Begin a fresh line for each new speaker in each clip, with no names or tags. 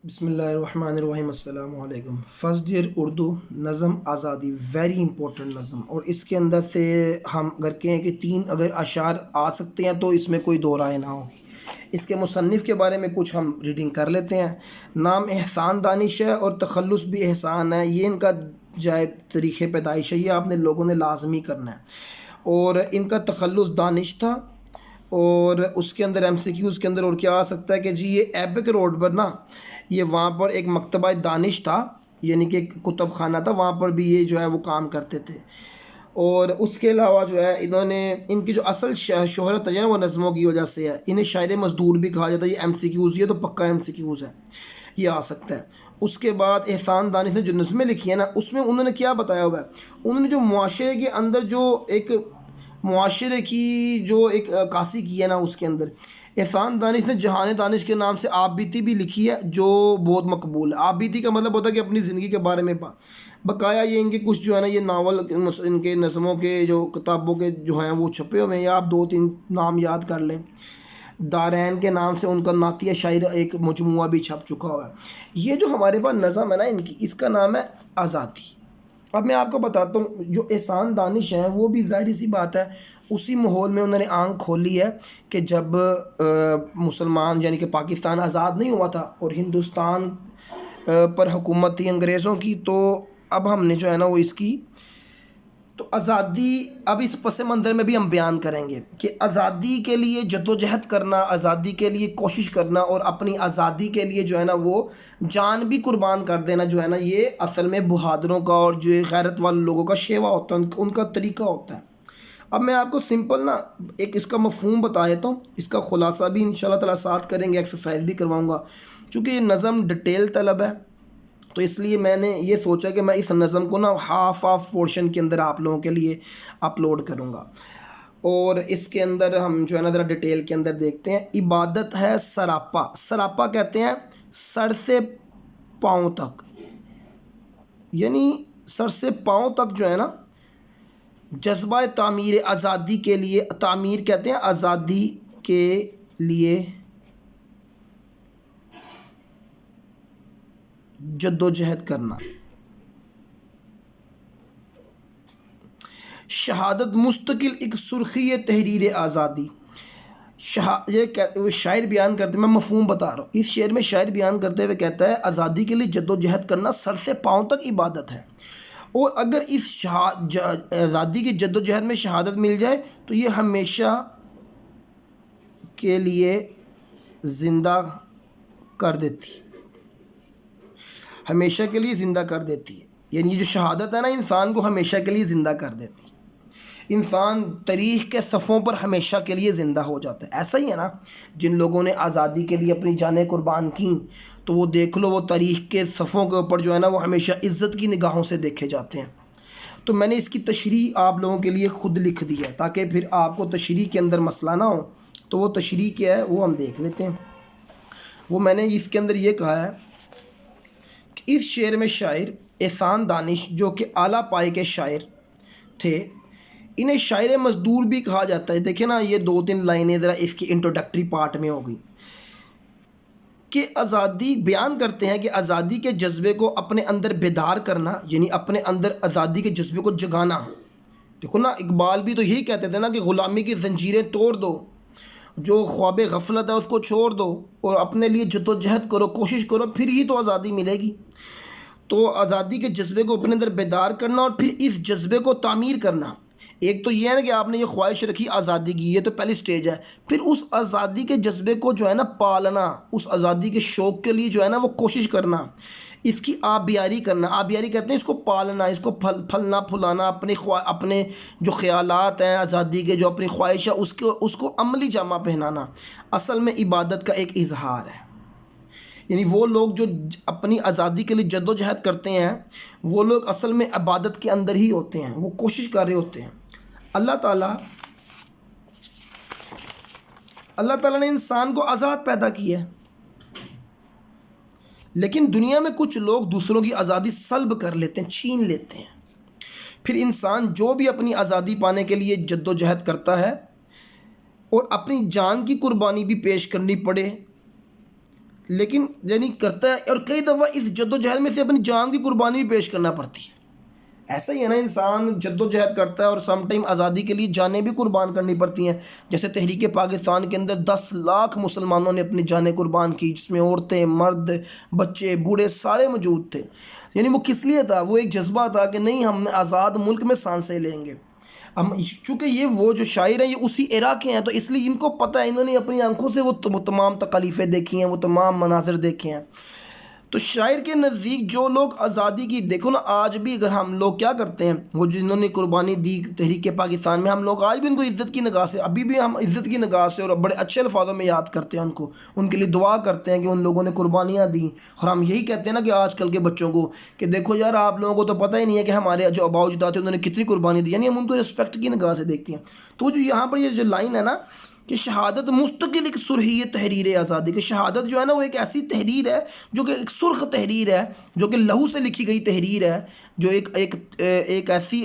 بسم اللہ الرحمن الرحیم۔ السلام علیکم۔ فرسٹ ایئر اردو نظم آزادی ویری امپورٹنٹ نظم، اور اس کے اندر سے ہم اگر کہیں کہ 3 اگر اشعار آ سکتے ہیں تو اس میں کوئی دو رائے نہ ہوگی۔ اس کے مصنف کے بارے میں کچھ ہم ریڈنگ کر لیتے ہیں۔ نام احسان دانش ہے اور تخلص بھی احسان ہے، یہ ان کا جائے تاریخ پیدائش ہے، یہ آپ نے لوگوں نے لازمی کرنا ہے۔ اور ان کا تخلص دانش تھا، اور اس کے اندر ایم سی کیوز کے اندر اور کیا آ سکتا ہے کہ جی یہ ایبک روڈ پر نا، یہ وہاں پر ایک مکتبہ دانش تھا، یعنی کہ کتب خانہ تھا، وہاں پر بھی یہ جو ہے وہ کام کرتے تھے۔ اور اس کے علاوہ جو ہے انہوں نے ان کی جو اصل شہرت ہے وہ نظموں کی وجہ سے ہے، انہیں شاعر مزدور بھی کہا جاتا ہے۔ یہ ایم سی کیوز، یہ تو پکا ایم سی کیوز ہے، یہ آ سکتا ہے۔ اس کے بعد احسان دانش نے جو نظمیں لکھی ہیں نا، اس میں انہوں نے کیا بتایا ہوا ہے، انہوں نے جو معاشرے کے اندر جو ایک معاشرے کی جو ایک عکاسی کی ہے نا، اس کے اندر احسان دانش نے جہان دانش کے نام سے آپ بیتی بھی لکھی ہے، جو بہت مقبول ہے۔ آپ بیتی کا مطلب ہوتا ہے کہ اپنی زندگی کے بارے میں بقایا یہ ان کے کچھ جو ہے نا، یہ ناول ان کے نظموں کے جو کتابوں کے جو ہیں وہ چھپے ہوئے ہیں، یا آپ 2-3 نام یاد کر لیں۔ دارین کے نام سے ان کا نعتیہ شاعر ایک مجموعہ بھی چھپ چکا ہوا ہے۔ یہ جو ہمارے پاس نظم ہے نا ان کی، اس کا نام ہے آزادی۔ اب میں آپ کو بتاتا ہوں، جو احسان دانش ہیں وہ بھی ظاہری سی بات ہے اسی ماحول میں انہوں نے آنکھ کھولی ہے کہ جب مسلمان یعنی کہ پاکستان آزاد نہیں ہوا تھا اور ہندوستان پر حکومت تھی انگریزوں کی، تو اب ہم نے جو ہے نا وہ اس کی تو آزادی، اب اس پس منظر میں بھی ہم بیان کریں گے کہ آزادی کے لیے جدوجہد کرنا، آزادی کے لیے کوشش کرنا، اور اپنی آزادی کے لیے جو ہے نا وہ جان بھی قربان کر دینا، جو ہے نا یہ اصل میں بہادروں کا اور جو غیرت والے لوگوں کا شیوا ہوتا ہے، ان کا طریقہ ہوتا ہے۔ اب میں آپ کو سمپل نا ایک اس کا مفہوم بتا دیتا ہوں، اس کا خلاصہ بھی انشاءاللہ تعالیٰ ساتھ کریں گے، ایکسرسائز بھی کرواؤں گا۔ چونکہ یہ نظم ڈیٹیل طلب ہے، تو اس لیے میں نے یہ سوچا کہ میں اس نظم کو نا ہاف پورشن کے اندر آپ لوگوں کے لیے اپلوڈ کروں گا۔ اور اس کے اندر ہم جو ہے نا ذرا ڈیٹیل کے اندر دیکھتے ہیں۔ عبادت ہے سراپا، سراپا کہتے ہیں سر سے پاؤں تک، یعنی سر سے پاؤں تک جو ہے نا جذبہ تعمیر آزادی کے لیے، تعمیر کہتے ہیں آزادی کے لیے جد و جہد کرنا، شہادت مستقل ایک سرخی تحریر آزادی۔ یہ شاعر بیان کرتے، میں مفہوم بتا رہا ہوں، اس شعر میں شاعر بیان کرتے ہوئے کہتا ہے آزادی کے لیے جد و جہد کرنا سر سے پاؤں تک عبادت ہے، اور اگر اس آزادی کی جد و جہد میں شہادت مل جائے تو یہ ہمیشہ کے لیے زندہ کر دیتی، ہمیشہ کے لیے زندہ کر دیتی ہے۔ یعنی یہ جو شہادت ہے نا انسان کو ہمیشہ کے لیے زندہ کر دیتی، انسان تاریخ کے صفوں پر ہمیشہ کے لیے زندہ ہو جاتا ہے۔ ایسا ہی ہے نا، جن لوگوں نے آزادی کے لیے اپنی جانیں قربان کیں تو وہ دیکھ لو، وہ تاریخ کے صفوں کے اوپر جو ہے نا وہ ہمیشہ عزت کی نگاہوں سے دیکھے جاتے ہیں۔ تو میں نے اس کی تشریح آپ لوگوں کے لیے خود لکھ دی ہے تاکہ پھر آپ کو تشریح کے اندر مسئلہ نہ ہو۔ تو وہ تشریح کیا ہے وہ ہم دیکھ لیتے ہیں۔ وہ میں نے اس کے اندر یہ کہا ہے کہ اس شعر میں شاعر احسان دانش جو کہ اعلیٰ پائے کے شاعر تھے، انہیں شاعر مزدور بھی کہا جاتا ہے۔ دیکھیں نا یہ 2-3 لائنیں ذرا اس کی انٹروڈکٹری پارٹ میں ہو گئی کہ آزادی بیان کرتے ہیں کہ آزادی کے جذبے کو اپنے اندر بیدار کرنا، یعنی اپنے اندر آزادی کے جذبے کو جگانا۔ دیکھو نا اقبال بھی تو یہی کہتے تھے نا کہ غلامی کی زنجیریں توڑ دو، جو خواب غفلت ہے اس کو چھوڑ دو، اور اپنے لیے جد و جہد کرو، کوشش کرو، پھر ہی تو آزادی ملے گی۔ تو آزادی کے جذبے کو اپنے اندر بیدار کرنا اور پھر اس جذبے کو تعمیر کرنا۔ ایک تو یہ ہے نا کہ آپ نے یہ خواہش رکھی آزادی کی، یہ تو پہلی سٹیج ہے۔ پھر اس آزادی کے جذبے کو جو ہے نا پالنا، اس آزادی کے شوق کے لیے جو ہے نا وہ کوشش کرنا، اس کی آبیاری کرنا۔ آبیاری کہتے ہیں اس کو پالنا، اس کو پھلنا پھلانا، اپنے جو خیالات ہیں آزادی کے، جو اپنی خواہش ہے اس کو عملی جامہ پہنانا، اصل میں عبادت کا ایک اظہار ہے۔ یعنی وہ لوگ جو اپنی آزادی کے لیے جد و جہد کرتے ہیں، وہ لوگ اصل میں عبادت کے اندر ہی ہوتے ہیں، وہ کوشش کر رہے ہوتے ہیں۔ اللہ تعالیٰ نے انسان کو آزاد پیدا کیا ہے، لیکن دنیا میں کچھ لوگ دوسروں کی آزادی سلب کر لیتے ہیں، چھین لیتے ہیں۔ پھر انسان جو بھی اپنی آزادی پانے کے لیے جد و جہد کرتا ہے اور اپنی جان کی قربانی بھی پیش کرنی پڑے، لیکن یعنی کرتا ہے، اور کئی دفعہ اس جد و جہد میں سے اپنی جان کی قربانی بھی پیش کرنا پڑتی ہے۔ ایسا ہی ہے نا، انسان جد و جہد کرتا ہے اور سم ٹائم آزادی کے لیے جانیں بھی قربان کرنی پڑتی ہیں۔ جیسے تحریک پاکستان کے اندر 10 لاکھ مسلمانوں نے اپنی جانیں قربان کی، جس میں عورتیں، مرد، بچے، بوڑھے سارے موجود تھے۔ یعنی وہ کس لیے تھا؟ وہ ایک جذبہ تھا کہ نہیں، ہم آزاد ملک میں سانسیں لیں گے۔ ہم چونکہ یہ وہ جو شاعر ہیں یہ اسی ایرا کے ہیں، تو اس لیے ان کو پتہ ہے، انہوں نے اپنی آنکھوں سے وہ تمام تکالیفیں دیکھی ہیں، وہ تمام مناظر دیکھے ہیں۔ تو شاعر کے نزدیک جو لوگ آزادی کی، دیکھو نا آج بھی اگر ہم لوگ کیا کرتے ہیں، وہ جنہوں نے قربانی دی تحریک پاکستان میں، ہم لوگ آج بھی ان کو عزت کی نگاہ سے، ابھی بھی ہم عزت کی نگاہ سے اور بڑے اچھے الفاظوں میں یاد کرتے ہیں ان کو، ان کے لیے دعا کرتے ہیں کہ ان لوگوں نے قربانیاں دیں۔ اور ہم یہی کہتے ہیں نا کہ آج کل کے بچوں کو کہ دیکھو یار، آپ لوگوں کو تو پتہ ہی نہیں ہے کہ ہمارے جو آباء و اجداد تھے انہوں نے کتنی قربانی دی، یعنی ہم ان کو رسپیکٹ کی نگاہ سے دیکھتے ہیں۔ تو جو یہاں پر یہ جو لائن ہے نا کہ شہادت مستقل ایک سرخی تحریر آزادی، کہ شہادت جو ہے نا وہ ایک ایسی تحریر ہے جو کہ ایک سرخ تحریر ہے، جو کہ لہو سے لکھی گئی تحریر ہے، جو ایک ایسی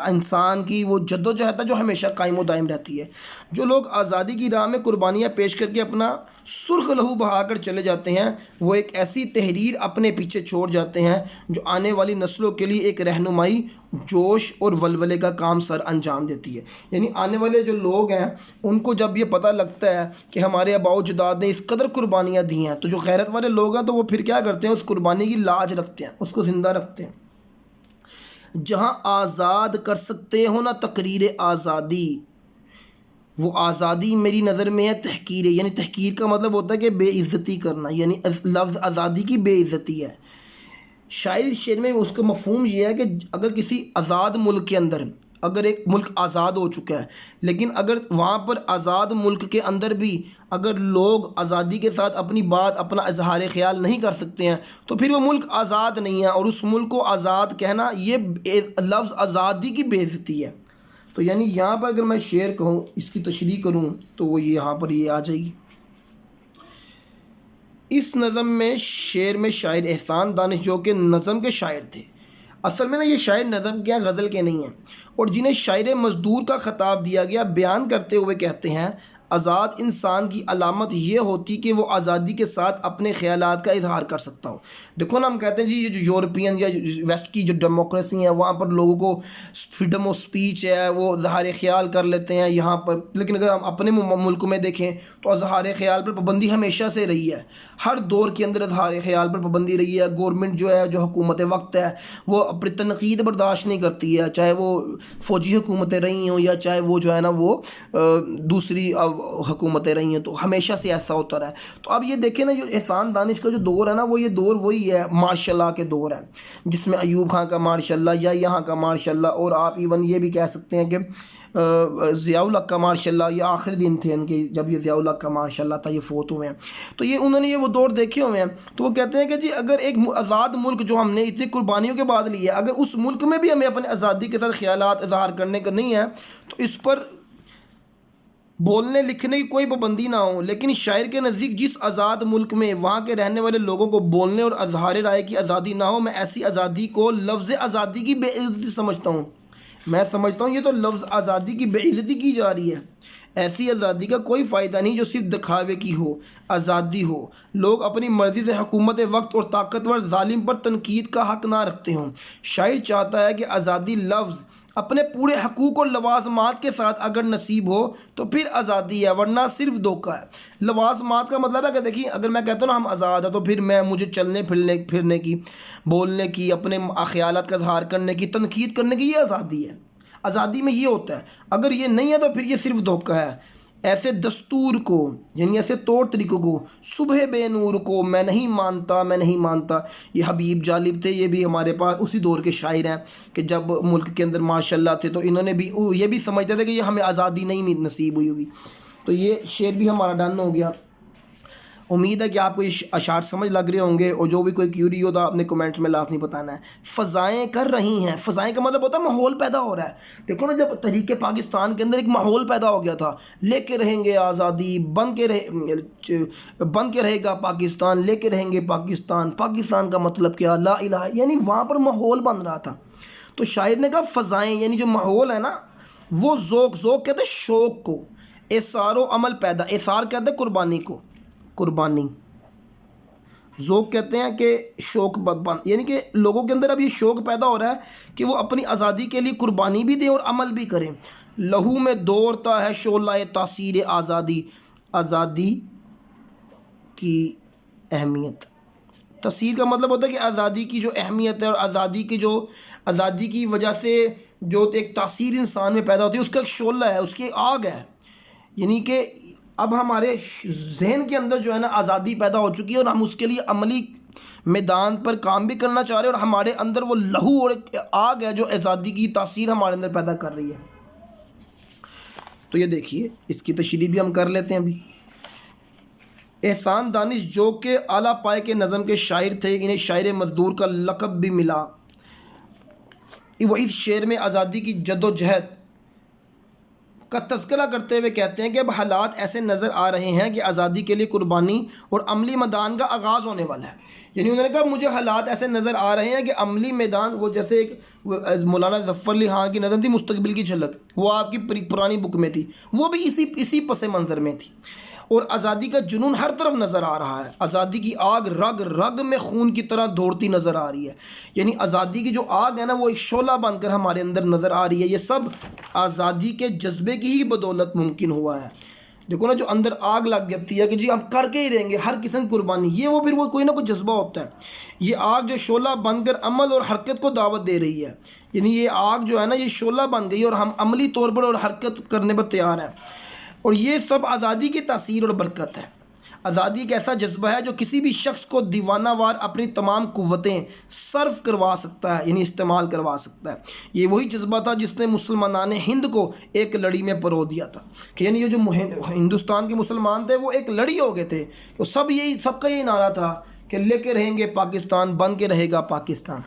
انسان کی وہ جد و جہد ہے جو ہمیشہ قائم و دائم رہتی ہے۔ جو لوگ آزادی کی راہ میں قربانیاں پیش کر کے اپنا سرخ لہو بہا کر چلے جاتے ہیں، وہ ایک ایسی تحریر اپنے پیچھے چھوڑ جاتے ہیں جو آنے والی نسلوں کے لیے ایک رہنمائی، جوش اور ولولے کا کام سر انجام دیتی ہے۔ یعنی آنے والے جو لوگ ہیں ان کو جب یہ پتہ لگتا ہے کہ ہمارے آباء و اجداد نے اس قدر قربانیاں دی ہیں، تو جو غیرت والے لوگ ہیں تو وہ پھر کیا کرتے ہیں، اس قربانی کی لاج رکھتے ہیں، اس کو زندہ رکھتے ہیں۔ جہاں آزاد کر سکتے ہو نا تقریر آزادی، وہ آزادی میری نظر میں ہے تحقیر، یعنی تحقیر کا مطلب ہوتا ہے کہ بے عزتی کرنا، یعنی لفظ آزادی کی بے عزتی ہے۔ شاعر شعر میں اس کا مفہوم یہ ہے کہ اگر کسی آزاد ملک کے اندر، اگر ایک ملک آزاد ہو چکا ہے لیکن اگر وہاں پر آزاد ملک کے اندر بھی اگر لوگ آزادی کے ساتھ اپنی بات، اپنا اظہار خیال نہیں کر سکتے ہیں، تو پھر وہ ملک آزاد نہیں ہے، اور اس ملک کو آزاد کہنا یہ لفظ آزادی کی بے عزتی ہے۔ تو یعنی یہاں پر اگر میں شعر کہوں، اس کی تشریح کروں، تو وہ یہاں پر یہ آ جائے گی۔ اس نظم میں شعر میں شاعر احسان دانش جو کہ نظم کے شاعر تھے، اصل میں نا یہ شاعر نظم کیا غزل کے نہیں ہیں، اور جنہیں شاعر مزدور کا خطاب دیا گیا، بیان کرتے ہوئے کہتے ہیں آزاد انسان کی علامت یہ ہوتی کہ وہ آزادی کے ساتھ اپنے خیالات کا اظہار کر سکتا ہو۔ دیکھو نا، ہم کہتے ہیں جی یہ جو یورپین یا ویسٹ کی جو ڈیموکریسی ہے وہاں پر لوگوں کو فریڈم آف سپیچ ہے، وہ اظہار خیال کر لیتے ہیں یہاں پر، لیکن اگر ہم اپنے ملک میں دیکھیں تو اظہار خیال پر پابندی ہمیشہ سے رہی ہے، ہر دور کے اندر اظہار خیال پر پابندی رہی ہے۔ گورنمنٹ جو ہے، جو حکومت وقت ہے، وہ اپنی تنقید برداشت نہیں کرتی ہے، چاہے وہ فوجی حکومتیں رہی ہوں یا چاہے وہ جو ہے نا وہ دوسری حکومتیں رہی ہیں، تو ہمیشہ سے ایسا ہوتا رہا ہے۔ تو اب یہ دیکھیں نا، جو احسان دانش کا جو دور ہے نا، وہ یہ دور وہی ہے ماشاء اللہ کے دور ہے، جس میں ایوب خان کا ماشاء اللہ یا یہاں کا ماشاء اللہ، اور آپ ایون یہ بھی کہہ سکتے ہیں کہ ضیاء الحق کا ماشاء اللہ، یہ آخری دن تھے ان کے جب یہ ضیاء الحق کا ماشاء اللہ تھا، یہ فوت ہوئے ہیں۔ تو یہ انہوں نے یہ وہ دور دیکھے ہوئے ہیں، تو وہ کہتے ہیں کہ جی اگر ایک آزاد ملک جو ہم نے اتنی قربانیوں کے بعد لی ہے، اگر اس ملک میں بھی ہمیں اپنے آزادی کے ساتھ خیالات اظہار کرنے کا نہیں ہے، تو اس پر بولنے لکھنے کی کوئی پابندی نہ ہو۔ لیکن شاعر کے نزدیک جس آزاد ملک میں وہاں کے رہنے والے لوگوں کو بولنے اور اظہار رائے کی آزادی نہ ہو، میں ایسی آزادی کو لفظ آزادی کی بے عزتی سمجھتا ہوں۔ میں سمجھتا ہوں یہ تو لفظ آزادی کی بے عزتی کی جا رہی ہے۔ ایسی آزادی کا کوئی فائدہ نہیں جو صرف دکھاوے کی ہو، آزادی ہو، لوگ اپنی مرضی سے حکومت وقت اور طاقتور ظالم پر تنقید کا حق نہ رکھتے ہوں۔ شاعر چاہتا ہے کہ آزادی لفظ اپنے پورے حقوق اور لوازمات کے ساتھ اگر نصیب ہو تو پھر آزادی ہے، ورنہ صرف دھوکہ ہے۔ لوازمات کا مطلب ہے کہ دیکھیے، اگر میں کہتا ہوں نا ہم آزاد ہیں، تو پھر مجھے چلنے پھرنے کی، بولنے کی، اپنے خیالات کا اظہار کرنے کی، تنقید کرنے کی، یہ آزادی ہے۔ آزادی میں یہ ہوتا ہے، اگر یہ نہیں ہے تو پھر یہ صرف دھوکہ ہے۔ ایسے دستور کو، یعنی ایسے طور طریقوں کو، صبح بے نور کو میں نہیں مانتا، میں نہیں مانتا۔ یہ حبیب جالب تھے، یہ بھی ہمارے پاس اسی دور کے شاعر ہیں کہ جب ملک کے اندر ماشاء اللہ تھے، تو انہوں نے بھی یہ بھی سمجھتے تھے کہ یہ ہمیں آزادی نہیں نصیب ہوئی ہوگی۔ تو یہ شعر بھی ہمارا ڈن ہو گیا۔ امید ہے کہ آپ کو یہ اشعار سمجھ لگ رہے ہوں گے، اور جو بھی کوئی کیوری ہو تو آپ نے کمنٹس میں لازمی بتانا ہے۔ فضائیں کر رہی ہیں، فضائیں کا مطلب ہوتا ہے ماحول پیدا ہو رہا ہے۔ دیکھو نا، جب تحریک پاکستان کے اندر ایک ماحول پیدا ہو گیا تھا، لے کے رہیں گے آزادی، بن کے رہے گا پاکستان، لے کے رہیں گے پاکستان، پاکستان کا مطلب کیا، لا الہ، یعنی وہاں پر ماحول بن رہا تھا۔ تو شاعر نے کہا فضائیں، یعنی جو ماحول ہے نا، وہ ذوق کہتے ہیں شوق کو، اثار و عمل پیدا، اثار کہتے ہیں قربانی کو، قربانی ذوق کہتے ہیں کہ شوق بند، یعنی کہ لوگوں کے اندر اب یہ شوق پیدا ہو رہا ہے کہ وہ اپنی آزادی کے لیے قربانی بھی دیں اور عمل بھی کریں۔ لہو میں دوڑتا ہے شعلہ تاثیر آزادی، آزادی کی اہمیت۔ تاثیر کا مطلب ہوتا ہے کہ آزادی کی جو اہمیت ہے، اور آزادی کی وجہ سے جو ایک تاثیر انسان میں پیدا ہوتی ہے، اس کا ایک شعلہ ہے، اس کی آگ ہے۔ یعنی کہ اب ہمارے ذہن کے اندر جو ہے نا آزادی پیدا ہو چکی ہے، اور ہم اس کے لیے عملی میدان پر کام بھی کرنا چاہ رہے ہیں، اور ہمارے اندر وہ لہو اور آگ ہے جو آزادی کی تاثیر ہمارے اندر پیدا کر رہی ہے۔ تو یہ دیکھیے، اس کی تشریح بھی ہم کر لیتے ہیں ابھی۔ احسان دانش جو کہ اعلیٰ پائے کے نظم کے شاعر تھے، انہیں شاعر مزدور کا لقب بھی ملا۔ وہ اس شعر میں آزادی کی جد و جہد کا تذکرہ کرتے ہوئے کہتے ہیں کہ اب حالات ایسے نظر آ رہے ہیں کہ آزادی کے لیے قربانی اور عملی میدان کا آغاز ہونے والا ہے۔ یعنی انہوں نے کہا مجھے حالات ایسے نظر آ رہے ہیں کہ عملی میدان، وہ جیسے ایک مولانا ظفر علی خان کی نظم تھی مستقبل کی جھلک، وہ آپ کی پرانی بک میں تھی، وہ بھی اسی پس منظر میں تھی۔ اور آزادی کا جنون ہر طرف نظر آ رہا ہے، آزادی کی آگ رگ رگ میں خون کی طرح دوڑتی نظر آ رہی ہے۔ یعنی آزادی کی جو آگ ہے نا، وہ ایک شعلہ بن کر ہمارے اندر نظر آ رہی ہے۔ یہ سب آزادی کے جذبے کی ہی بدولت ممکن ہوا ہے۔ دیکھو نا، جو اندر آگ لگ جاتی ہے کہ جی ہم کر کے ہی رہیں گے ہر قسم کی قربانی، یہ پھر وہ کوئی نہ کوئی جذبہ ہوتا ہے۔ یہ آگ جو شعلہ بن کر عمل اور حرکت کو دعوت دے رہی ہے، یعنی یہ آگ جو ہے نا یہ شعلہ بن گئی اور ہم عملی طور پر اور حرکت کرنے پر تیار ہیں۔ اور یہ سب آزادی کی تاثیر اور برکت ہے۔ آزادی ایک ایسا جذبہ ہے جو کسی بھی شخص کو دیوانہ وار اپنی تمام قوتیں صرف کروا سکتا ہے، یعنی استعمال کروا سکتا ہے۔ یہ وہی جذبہ تھا جس نے مسلمانان ہند کو ایک لڑی میں پرو دیا تھا، کہ یعنی یہ جو ہندوستان کے مسلمان تھے وہ ایک لڑی ہو گئے تھے، تو سب کا یہی نعرہ تھا کہ لے کے رہیں گے پاکستان، بن کے رہے گا پاکستان۔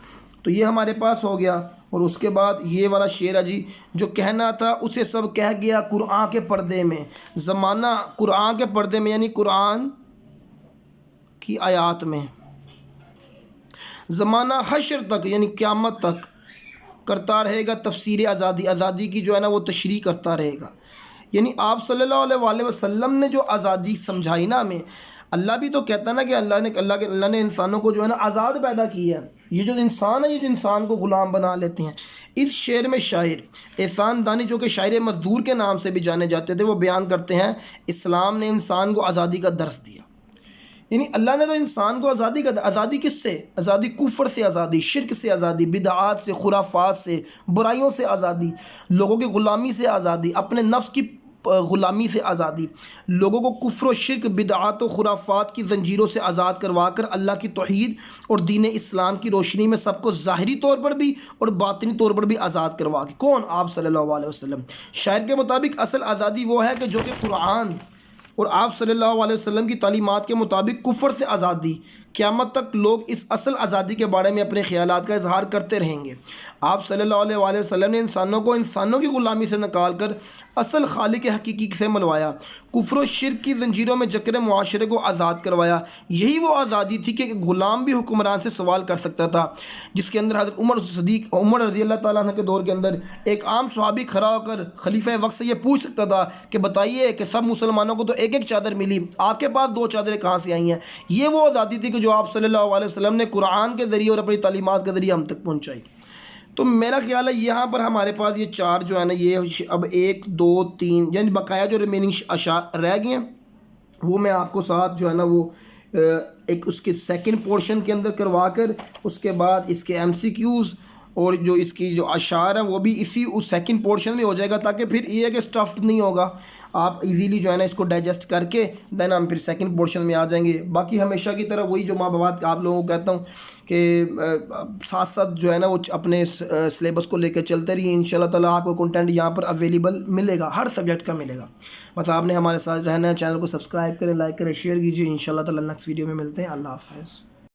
تو یہ ہمارے پاس ہو گیا۔ اور اس کے بعد یہ والا شعر ہے جی، جو کہنا تھا اسے سب کہہ گیا قرآن کے پردے میں، زمانہ قرآن کے پردے میں، یعنی قرآن کی آیات میں، زمانہ حشر تک یعنی قیامت تک کرتا رہے گا تفسیر آزادی، آزادی کی جو ہے نا وہ تشریح کرتا رہے گا۔ یعنی آپ صلی اللہ علیہ وسلم نے جو آزادی سمجھائی نا ہمیں، اللہ بھی تو کہتا نا کہ اللہ نے انسانوں کو جو ہے نا آزاد پیدا کی ہے۔ یہ جو انسان ہے، یہ جو انسان کو غلام بنا لیتے ہیں۔ اس شعر میں شاعر احسان دانش جو کہ شاعر مزدور کے نام سے بھی جانے جاتے تھے، وہ بیان کرتے ہیں اسلام نے انسان کو آزادی کا درس دیا۔ یعنی اللہ نے تو انسان کو آزادی کس سے؟ آزادی کفر سے، آزادی شرک سے، آزادی بدعات سے، خرافات سے، برائیوں سے آزادی، لوگوں کی غلامی سے آزادی، اپنے نفس کی غلامی سے آزادی، لوگوں کو کفر و شرک، بدعات و خرافات کی زنجیروں سے آزاد کروا کر اللہ کی توحید اور دین اسلام کی روشنی میں سب کو ظاہری طور پر بھی اور باطنی طور پر بھی آزاد کروا کے۔ کون؟ آپ صلی اللہ علیہ وسلم۔ شاعر کے مطابق اصل آزادی وہ ہے کہ جو کہ قرآن اور آپ صلی اللہ علیہ وسلم کی تعلیمات کے مطابق کفر سے آزادی۔ قیامت تک لوگ اس اصل آزادی کے بارے میں اپنے خیالات کا اظہار کرتے رہیں گے۔ آپ صلی اللہ علیہ وسلم نے انسانوں کی غلامی سے نکال کر اصل خالق حقیقی سے ملوایا، کفر و شرک کی زنجیروں میں جکڑے معاشرے کو آزاد کروایا۔ یہی وہ آزادی تھی کہ غلام بھی حکمران سے سوال کر سکتا تھا، جس کے اندر حضرت عمر رضی اللہ تعالیٰ عنہ کے دور کے اندر ایک عام صحابی کھڑا ہو کر خلیفہ وقت سے یہ پوچھ سکتا تھا کہ بتائیے کہ سب مسلمانوں کو تو ایک ایک چادر ملی، آپ کے پاس 2 چادریں کہاں سے آئی ہیں؟ یہ وہ آزادی تھی کہ جو آپ صلی اللہ علیہ وسلم نے قرآن کے ذریعے اور اپنی تعلیمات کے ذریعے ہم تک پہنچائی۔ تو میرا خیال ہے یہاں پر ہمارے پاس یہ 4 جو ہے نا، یہ اب 1 2 3 یعنی بقایا جو ریمیننگ اشعار رہ گئے ہیں، وہ میں آپ کو ساتھ جو ہے نا وہ ایک اس کے سیکنڈ پورشن کے اندر کروا کر، اس کے بعد اس کے MCQs اور جو اس کی جو اشعار ہیں وہ بھی اس سیکنڈ پورشن میں ہو جائے گا، تاکہ پھر یہ ہے کہ اسٹفڈ نہیں ہوگا، آپ ایزیلی جو ہے نا اس کو ڈائجسٹ کر کے دین ہم پھر سیکنڈ پورشن میں آ جائیں گے۔ باقی ہمیشہ کی طرح وہی جو ماں بات آپ لوگوں کو کہتا ہوں کہ ساتھ ساتھ جو ہے نا وہ اپنے سلیبس کو لے کے چلتے رہیے، انشاءاللہ تعالیٰ آپ کو کنٹینٹ یہاں پر اویلیبل ملے گا، ہر سبجیکٹ کا ملے گا۔ بس آپ نے ہمارے ساتھ رہنا ہے، چینل کو سبسکرائب کریں، لائک کریں، شیئر کیجیے۔ انشاءاللہ تعالیٰ نیکسٹ ویڈیو میں ملتے ہیں۔ اللہ حافظ۔